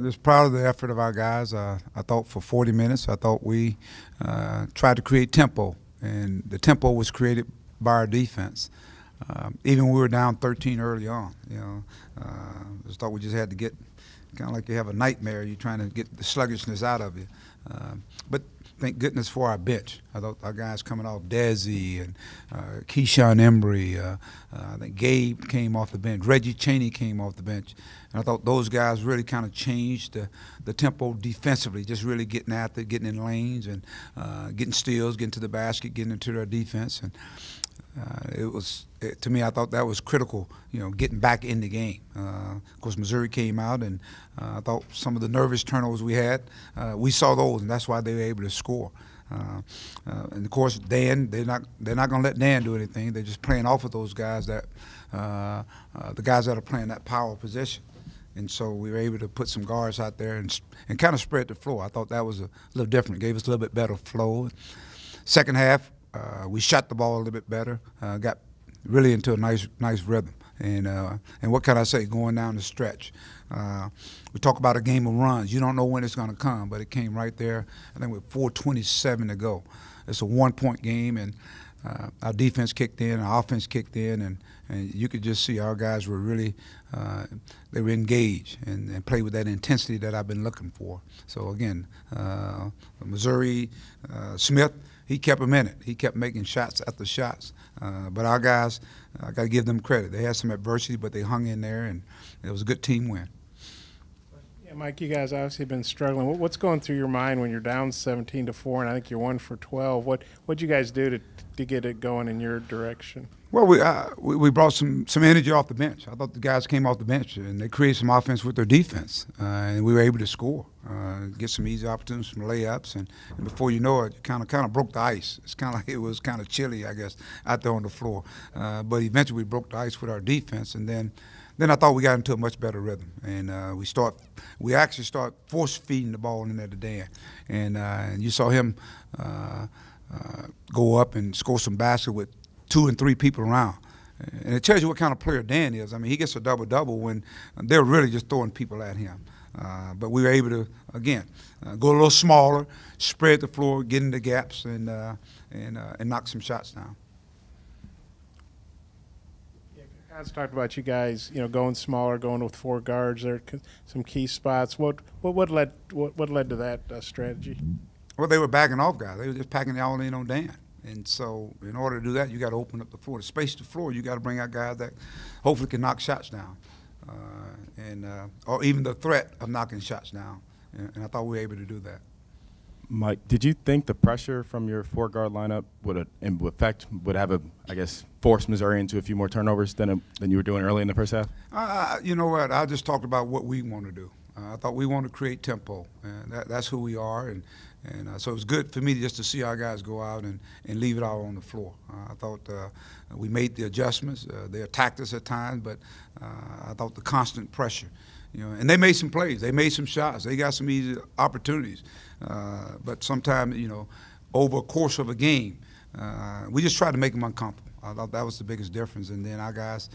Just proud of the effort of our guys. I thought for 40 minutes, I thought we tried to create tempo, and the tempo was created by our defense. Even when we were down 13 early on, just thought we just had to get kind of like you have a nightmare. You're trying to get the sluggishness out of you. But thank goodness for our bench. I thought our guys coming off, Desi and Keyshawn Embry. I think Gabe came off the bench. Reggie Chaney came off the bench. And I thought those guys really kind of changed the tempo defensively, just really getting after it, getting in lanes and getting steals, getting to the basket, getting into their defense. And to me, I thought that was critical, getting back in the game. Of course, Missouri came out, and I thought some of the nervous turnovers we had, we saw those, and that's why they were able to score. And of course, Dan, they're not going to let Dan do anything. They're just playing off of those guys the guys that are playing that power position. And so we were able to put some guards out there and kind of spread the floor. I thought that was a little different, gave us a little bit better flow. Second half, we shot the ball a little bit better, got really into a nice rhythm. And what can I say, going down the stretch. We talk about a game of runs. You don't know when it's going to come, but it came right there, I think with 4:27 to go. It's a one-point game, and our defense kicked in, our offense kicked in, and you could just see our guys were really they were engaged and played with that intensity that I've been looking for. So, again, Missouri, Smith, he kept them in it. He kept making shots after shots. But our guys, I got to give them credit. They had some adversity, but they hung in there, and it was a good team win. Yeah, Mike, you guys obviously been struggling. What's going through your mind when you're down 17-4, and I think you're 1 for 12? What'd you guys do to get it going in your direction? Well, we brought some energy off the bench. I thought the guys came off the bench and they created some offense with their defense, and we were able to score, get some easy opportunities, some layups, and before you know it, kind of broke the ice. It's kind of like it was kind of chilly, I guess, out there on the floor. But eventually we broke the ice with our defense, and then I thought we got into a much better rhythm, and we actually start force feeding the ball in there to Dan, and you saw him go up and score some baskets with 2 and 3 people around. And it tells you what kind of player Dan is. I mean, he gets a double-double when they're really just throwing people at him. But we were able to, again, go a little smaller, spread the floor, get into gaps, and knock some shots down. Yeah, Hans talked about you guys, going smaller, going with 4 guards. There are some key spots. What led to that strategy? Well, they were backing off guys. They were just packing it all in on Dan. And so in order to do that, you got to open up the floor. To space the floor, you got to bring out guys that hopefully can knock shots down, or even the threat of knocking shots down. And I thought we were able to do that. Mike, did you think the pressure from your 4-guard lineup would have force Missouri into a few more turnovers than you were doing early in the first half? You know what? I just talked about what we want to do. I thought we want to create tempo, and that's who we are. And so it was good for me just to see our guys go out and leave it all on the floor. I thought we made the adjustments. They attacked us at times, but I thought the constant pressure, and they made some plays. They made some shots. They got some easy opportunities. But sometimes, over a course of a game, we just tried to make them uncomfortable. I thought that was the biggest difference. And then our guys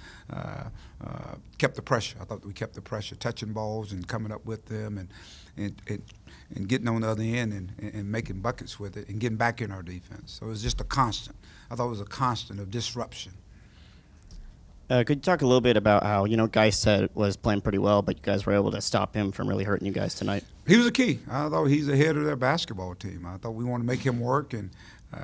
kept the pressure. I thought we kept the pressure, touching balls and coming up with them and getting on the other end and making buckets with it and getting back in our defense. So it was just a constant. I thought it was a constant of disruption. Could you talk a little bit about how, Geist was playing pretty well, but you guys were able to stop him from really hurting you guys tonight? He was a key. I thought he's the head of their basketball team. I thought we wanted to make him work, and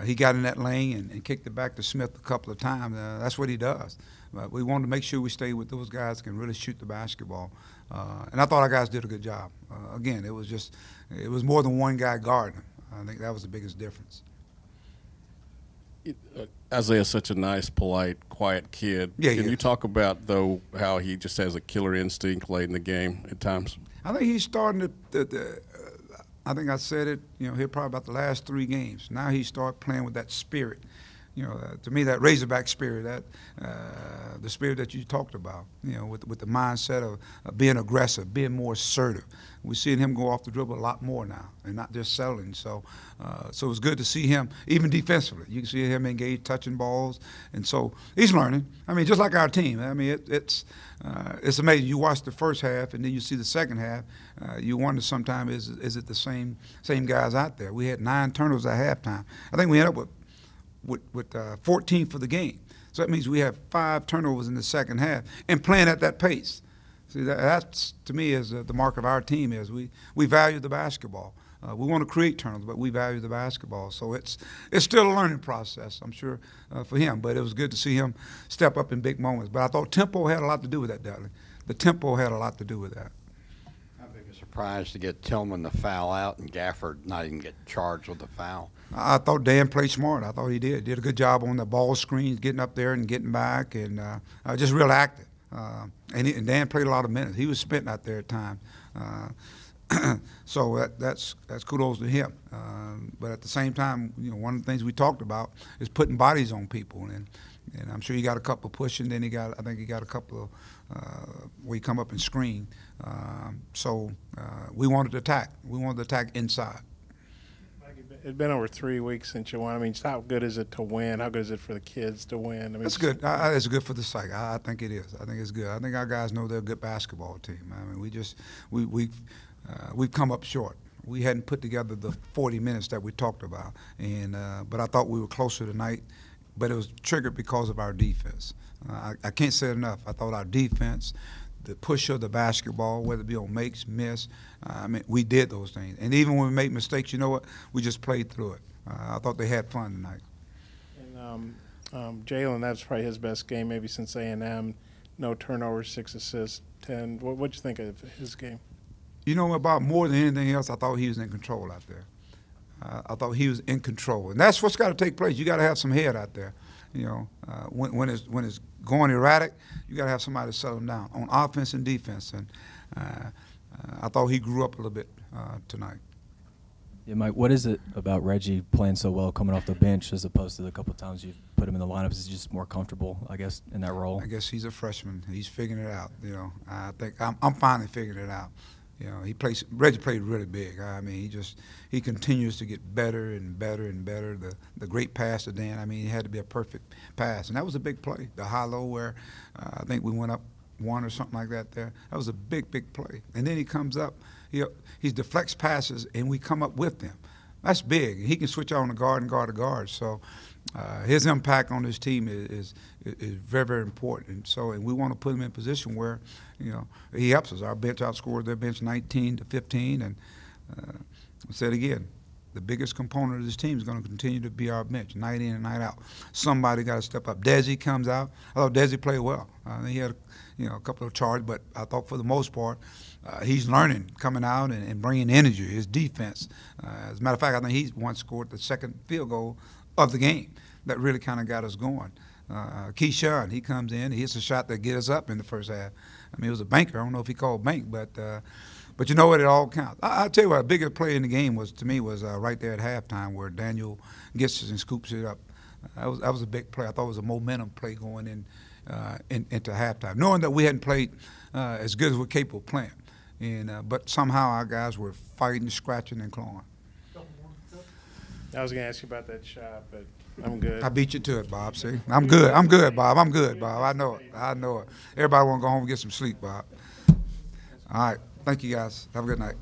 he got in that lane and kicked it back to Smith a couple of times. That's what he does. But we wanted to make sure we stay with those guys who can really shoot the basketball. And I thought our guys did a good job. Again, it was more than one guy guarding him. I think that was the biggest difference. Isaiah's such a nice, polite, quiet kid. Yeah, Can you talk about, though, how he just has a killer instinct late in the game at times? I think he's starting to I think I said it, here probably about the last 3 games. Now he started playing with that spirit. To me, that Razorback spirit, that the spirit that you talked about, with the mindset of being aggressive, being more assertive. We're seeing him go off the dribble a lot more now, and not just settling. So it's good to see him, even defensively. You can see him engaged, touching balls, and so he's learning. I mean, just like our team. I mean, it's amazing. You watch the first half, and then you see the second half. You wonder sometimes, is it the same guys out there? We had 9 turnovers at halftime. I think we ended up with 14 for the game. So that means we have 5 turnovers in the second half and playing at that pace. See, that's to me is the mark of our team is we value the basketball. We want to create turnovers, but we value the basketball. So it's still a learning process, I'm sure, for him. But it was good to see him step up in big moments. But I thought tempo had a lot to do with that, Dudley. The tempo had a lot to do with that. How big a surprise to get Tillman the foul out and Gafford not even get charged with the foul? I thought Dan played smart. I thought he did a good job on the ball screens, getting up there and getting back, and just real active. And Dan played a lot of minutes. He was spent out there at times. So that's kudos to him. But at the same time, one of the things we talked about is putting bodies on people, and I'm sure he got a couple pushing. Then I think he got a couple of where he come up and screen. So we wanted to attack. We wanted to attack inside. It's been over 3 weeks since you won. I mean, how good is it to win? How good is it for the kids to win? I mean, it's good. It's good for the psyche. I think it is. I think it's good. I think our guys know they're a good basketball team. I mean, we've come up short. We hadn't put together the 40 minutes that we talked about, and but I thought we were closer tonight. But it was triggered because of our defense. I can't say it enough. I thought our defense, the push of the basketball, whether it be on makes, miss, I mean, we did those things. And even when we made mistakes, you know what? We just played through it. I thought they had fun tonight. And Jalen, that was probably his best game maybe since A&M. No turnovers, 6 assists, 10. What'd you think of his game? About more than anything else, I thought he was in control out there. I thought he was in control. And that's what's got to take place. You got to have some head out there. When it's going erratic, you got to have somebody to settle him down on offense and defense. And I thought he grew up a little bit tonight. Yeah, Mike, what is it about Reggie playing so well coming off the bench as opposed to the couple of times you've put him in the lineup? Is he just more comfortable, I guess, in that role? I guess he's a freshman. He's figuring it out. I think I'm finally figuring it out. Reggie played really big. I mean, he continues to get better and better and better. The great pass to Dan, I mean, he had to be a perfect pass. And that was a big play, the high-low where I think we went up 1 or something like that there. That was a big, big play. And then he comes up, he deflects passes, and we come up with them. That's big. He can switch on the guard and guard to guard. So his impact on this team is very, very important. And we want to put him in a position where, he helps us. Our bench outscored their bench 19-15. And I said again, the biggest component of this team is going to continue to be our bench, night in and night out. Somebody got to step up. Desi comes out. I thought Desi played well. He had a couple of charges, but I thought for the most part, he's learning, coming out and bringing energy, his defense. As a matter of fact, I think he once scored the second field goal of the game. That really kind of got us going. Keyshawn, he comes in, he hits a shot that gets us up in the first half. I mean, it was a banker. I don't know if he called bank, but you know what? It all counts. I'll tell you what, the biggest play in the game was right there at halftime where Daniel gets us and scoops it up. That was a big play. I thought it was a momentum play going into halftime, knowing that we hadn't played as good as we're capable of playing. But somehow our guys were fighting, scratching, and clawing. I was going to ask you about that shot, but I'm good. I beat you to it, Bob. See, I'm good, Bob. I'm good, Bob. I know it. Everybody want to go home and get some sleep, Bob. All right. Thank you, guys. Have a good night.